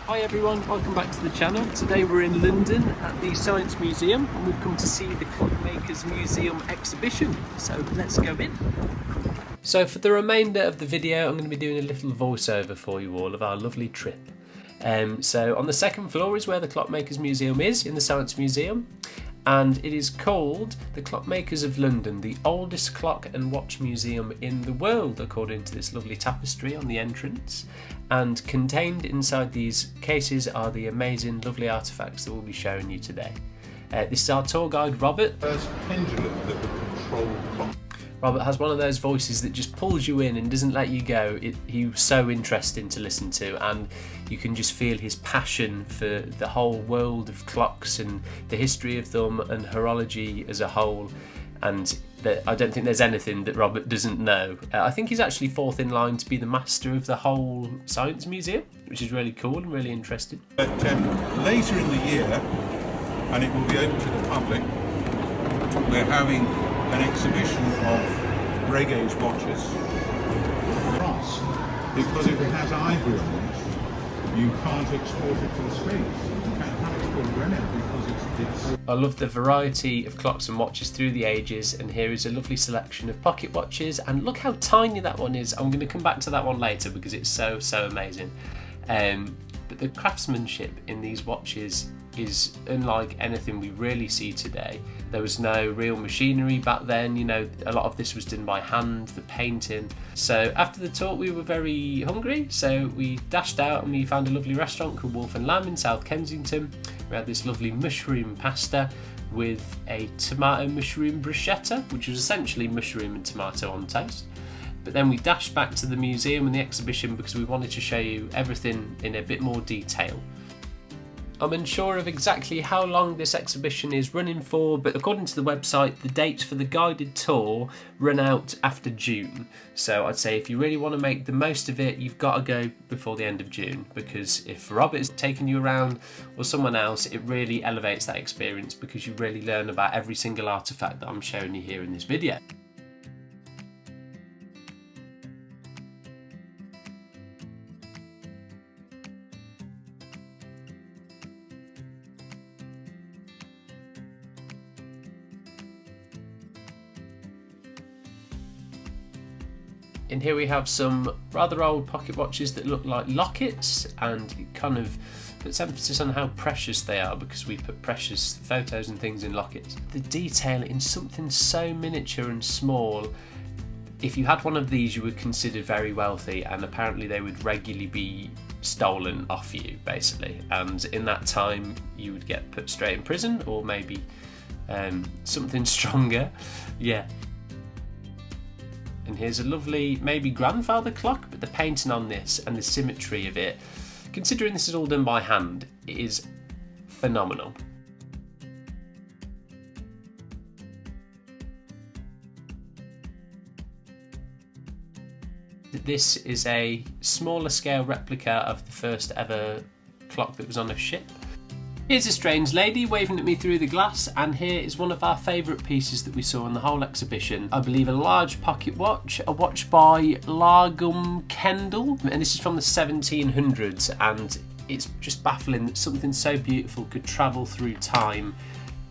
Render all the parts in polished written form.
Hi everyone, welcome back to the channel. Today we're in London at the Science Museum and we've come to see the Clockmakers Museum exhibition. So let's go in. So for the remainder of the video I'm going to be doing a little voiceover for you all of our lovely trip. So on the second floor is where the Clockmakers Museum is in the Science Museum, and it is called the Clockmakers of London, the oldest clock and watch museum in the world, according to this lovely tapestry on the entrance. And contained inside these cases are the amazing, lovely artefacts that we'll be showing you today. This is our tour guide, Robert. First pendulum that would control clock. Robert has one of those voices that just pulls you in and doesn't let you go. He's so interesting to listen to, and you can just feel his passion for the whole world of clocks and the history of them and horology as a whole. And I don't think there's anything that Robert doesn't know. I think he's actually fourth in line to be the master of the whole Science Museum, which is really cool and really interesting. But later in the year, and it will be open to the public, we're having an exhibition of grey gauge watches. Brass, because if it has ivory on it, you can't export it to the States. You can't export it to anywhere because it's... I love the variety of clocks and watches through the ages, and here is a lovely selection of pocket watches, and look how tiny that one is. I'm going to come back to that one later because it's so amazing. But the craftsmanship in these watches is unlike anything we really see today. There was no real machinery back then, you know, a lot of this was done by hand, the painting. So after the tour we were very hungry, so we dashed out and we found a lovely restaurant called Wolf and Lamb in South Kensington. We had this lovely mushroom pasta with a tomato mushroom bruschetta, which was essentially mushroom and tomato on toast. But then we dashed back to the museum and the exhibition because we wanted to show you everything in a bit more detail. I'm unsure of exactly how long this exhibition is running for, but according to the website, the dates for the guided tour run out after June. So I'd say if you really want to make the most of it, you've got to go before the end of June, because if Robert is taking you around or someone else, it really elevates that experience because you really learn about every single artifact that I'm showing you here in this video. In here we have some rather old pocket watches that look like Lockets, and it kind of puts emphasis on how precious they are because we put precious photos and things in Lockets. The detail in something so miniature and small, if you had one of these you were considered very wealthy, and apparently they would regularly be stolen off you basically, and in that time you would get put straight in prison or maybe something stronger. Yeah. And here's a lovely, maybe grandfather clock, but the painting on this and the symmetry of it, considering this is all done by hand, it is phenomenal. This is a smaller scale replica of the first ever clock that was on a ship. Here's a strange lady waving at me through the glass, and here is one of our favourite pieces that we saw in the whole exhibition. I believe a large pocket watch, a watch by Largum Kendall, and this is from the 1700s, and it's just baffling that something so beautiful could travel through time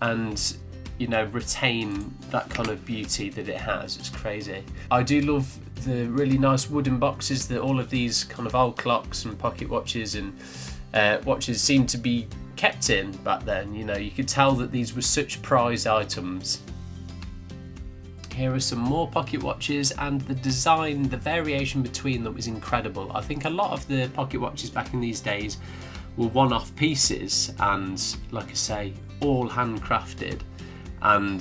and, you know, retain that kind of beauty that it has. It's crazy. I do love the really nice wooden boxes that all of these kind of old clocks and pocket watches and watches seem to be kept in back then. You know, you could tell that these were such prized items. Here are some more pocket watches, and the design, the variation between them is incredible. I think a lot of the pocket watches back in these days were one-off pieces and, like I say, all handcrafted. And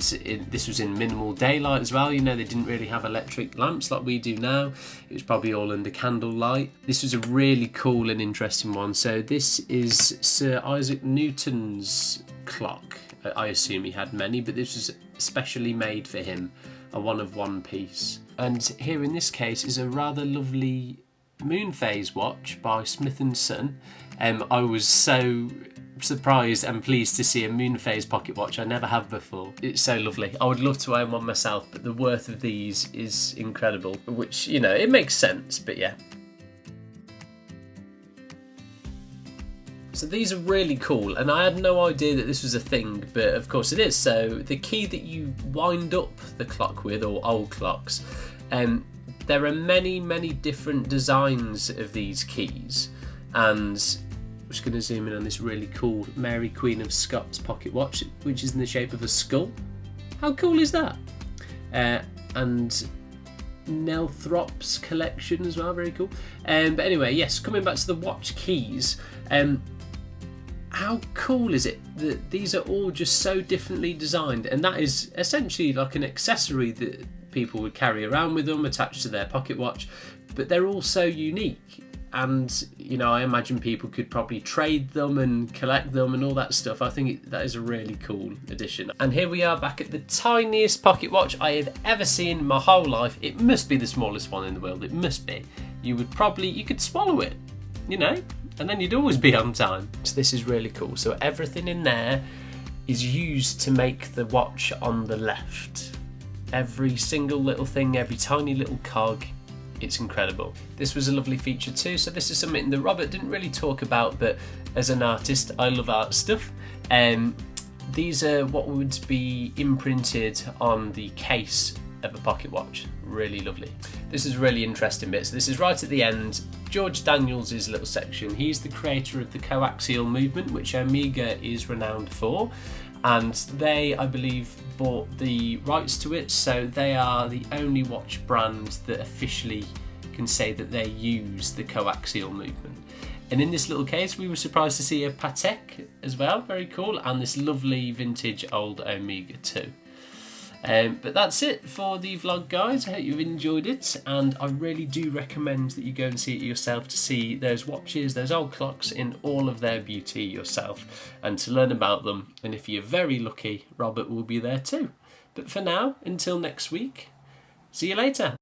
this was in minimal daylight as well. You know, they didn't really have electric lamps like we do now. It was probably all under candlelight. This was a really cool and interesting one. So this is Sir Isaac Newton's clock. I assume he had many, but this was specially made for him, a one-of-one piece. And here in this case is a rather lovely moon phase watch by Smith & Son. I was so surprised and pleased to see a moon phase pocket watch. I never have before. It's so lovely. I would love to own one myself, but the worth of these is incredible, which, you know, it makes sense, but yeah. So these are really cool, and I had no idea that this was a thing, but of course it is. So the key that you wind up the clock with, or old clocks, there are many different designs of these keys, and I'm just going to zoom in on this really cool Mary Queen of Scots pocket watch, which is in the shape of a skull. How cool is that? And Nelthrop's collection as well, very cool. But anyway, yes, coming back to the watch keys, how cool is it that these are all just so differently designed, and that is essentially like an accessory that people would carry around with them attached to their pocket watch, but they're all so unique. And you know, I imagine people could probably trade them and collect them and all that stuff. I think that is a really cool addition. And here we are back at the tiniest pocket watch I have ever seen in my whole life. It must be the smallest one in the world. It must be. You could swallow it, you know, and then you'd always be on time. So this is really cool. So everything in there is used to make the watch on the left. Every single little thing, every tiny little cog. It's incredible. This was a lovely feature too. So this is something that Robert didn't really talk about, but as an artist, I love art stuff. These are what would be imprinted on the case of a pocket watch. Really lovely. This is a really interesting bit. So this is right at the end. George Daniels' little section. He's the creator of the Coaxial Movement, which Omega is renowned for. And they, I believe, bought the rights to it, so they are the only watch brand that officially can say that they use the Coaxial Movement. And in this little case, we were surprised to see a Patek as well, very cool, and this lovely vintage old Omega too. But that's it for the vlog, guys. I hope you've enjoyed it, and I really do recommend that you go and see it yourself to see those watches, those old clocks in all of their beauty yourself, and to learn about them. And if you're very lucky, Robert will be there too. But for now, until next week, see you later.